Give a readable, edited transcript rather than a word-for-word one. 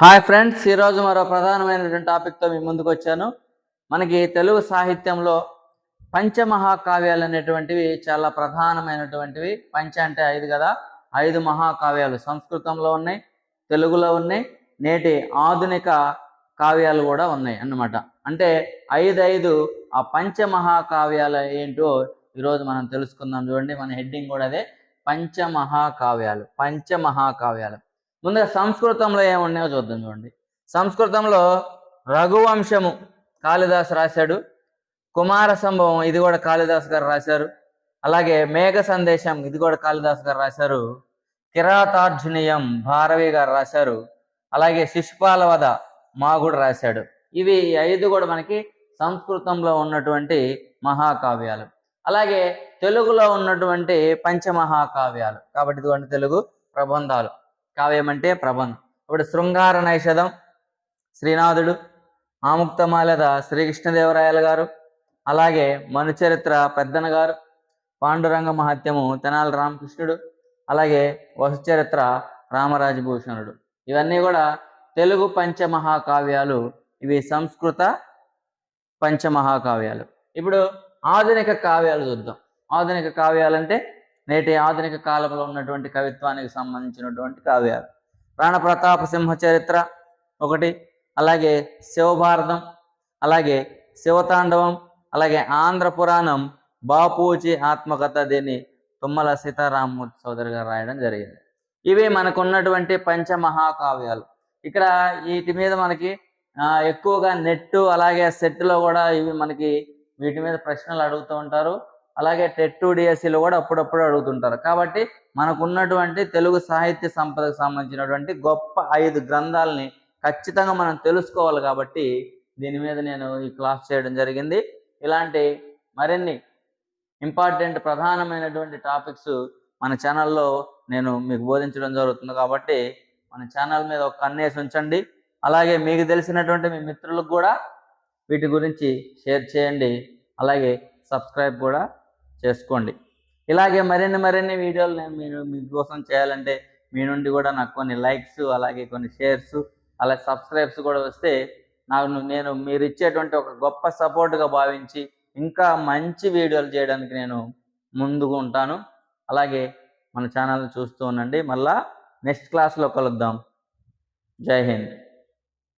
Hi friends, ఈరోజు మరో ప్రధానమైనటువంటి టాపిక్తో మీ ముందుకు వచ్చాను. మనకి తెలుగు సాహిత్యంలో పంచమహాకావ్యాలు అనేటువంటివి చాలా ప్రధానమైనటువంటివి. పంచ అంటే 5 కదా, 5 మహాకావ్యాలు సంస్కృతంలో ఉన్నాయి, తెలుగులో ఉన్నాయి, నేటి ఆధునిక కావ్యాలు కూడా ఉన్నాయి అన్నమాట. అంటే 5 ఆ పంచమహాకావ్యాలు ఏంటో ఈరోజు మనం తెలుసుకుందాం. చూడండి, మన హెడ్డింగ్ కూడా అదే, పంచమహాకావ్యాలు. పంచమహాకావ్యాలు ముందుగా సంస్కృతంలో ఏమున్నాయో చూద్దాం. చూడండి, సంస్కృతంలో రఘువంశము కాళిదాసు రాశాడు, కుమార సంభవం ఇది కూడా కాళిదాసు గారు రాశారు, అలాగే మేఘ సందేశం ఇది కూడా కాళిదాసు గారు రాశారు, కిరాతార్జునీయం భారవి గారు రాశారు, అలాగే శిశుపాల వధ మాగుడు రాశాడు. ఇవి 5 కూడా మనకి సంస్కృతంలో ఉన్నటువంటి మహాకావ్యాలు. అలాగే తెలుగులో ఉన్నటువంటి పంచమహాకావ్యాలు కాబట్టి ఇదిగోండి తెలుగు ప్రబంధాలు. కావ్యం అంటే ప్రబంధం. ఇప్పుడు శృంగార నైషధం శ్రీనాథుడు, ఆముక్తమాల్యద శ్రీకృష్ణదేవరాయలు గారు, అలాగే మనుచరిత్ర పెద్దన గారు, పాండురంగ మహత్యము తెనాలి రామకృష్ణుడు, అలాగే వసుచరిత్ర రామరాజభూషణుడు. ఇవన్నీ కూడా తెలుగు పంచమహాకావ్యాలు. ఇవి సంస్కృత పంచమహాకావ్యాలు. ఇప్పుడు ఆధునిక కావ్యాలు చూద్దాం. ఆధునిక కావ్యాలంటే నేటి ఆధునిక కాలంలో ఉన్నటువంటి కవిత్వానికి సంబంధించినటువంటి కావ్యాలు. ప్రాణప్రతాప సింహ చరిత్ర ఒకటి, అలాగే శివభారతం, అలాగే శివతాండవం, అలాగే ఆంధ్ర పురాణం, బాపూజీ ఆత్మకథ, దీన్ని తుమ్మల సీతారామమూర్తి సోదరి గారు రాయడం జరిగింది. ఇవి మనకున్నటువంటి పంచమహాకావ్యాలు. ఇక్కడ వీటి మీద మనకి ఎక్కువగా నెట్ అలాగే సెట్లో కూడా ఇవి మనకి వీటి మీద ప్రశ్నలు అడుగుతూ ఉంటారు. అలాగే టెట్ డిఎస్సిలో కూడా అప్పుడప్పుడు అడుగుతుంటారు. కాబట్టి మనకు ఉన్నటువంటి తెలుగు సాహిత్య సంపదకు సంబంధించినటువంటి గొప్ప 5 గ్రంథాలని ఖచ్చితంగా మనం తెలుసుకోవాలి. కాబట్టి దీని మీద నేను ఈ క్లాస్ చేయడం జరిగింది. ఇలాంటి మరిన్ని ఇంపార్టెంట్ ప్రధానమైనటువంటి టాపిక్స్ మన ఛానల్లో నేను మీకు బోధించడం జరుగుతుంది. కాబట్టి మన ఛానల్ మీద ఒక కన్నేసి ఉంచండి. అలాగే మీకు తెలిసినటువంటి మీ మిత్రులకు కూడా వీటి గురించి షేర్ చేయండి. అలాగే సబ్స్క్రైబ్ కూడా చేసుకోండి. ఇలాగే మరిన్ని వీడియోలు నేను మీకోసం చేయాలంటే మీ నుండి కూడా నాకు కొన్ని లైక్స్, అలాగే కొన్ని షేర్స్, అలాగే సబ్స్క్రైబ్స్ కూడా వస్తే నేను మీరు ఇచ్చేటువంటి ఒక గొప్ప సపోర్ట్గా భావించి ఇంకా మంచి వీడియోలు చేయడానికి నేను ముందుకు ఉంటాను. అలాగే మన ఛానల్ని చూస్తూ ఉండండి. మళ్ళా నెక్స్ట్ క్లాస్లో కలుద్దాం. జై హింద్.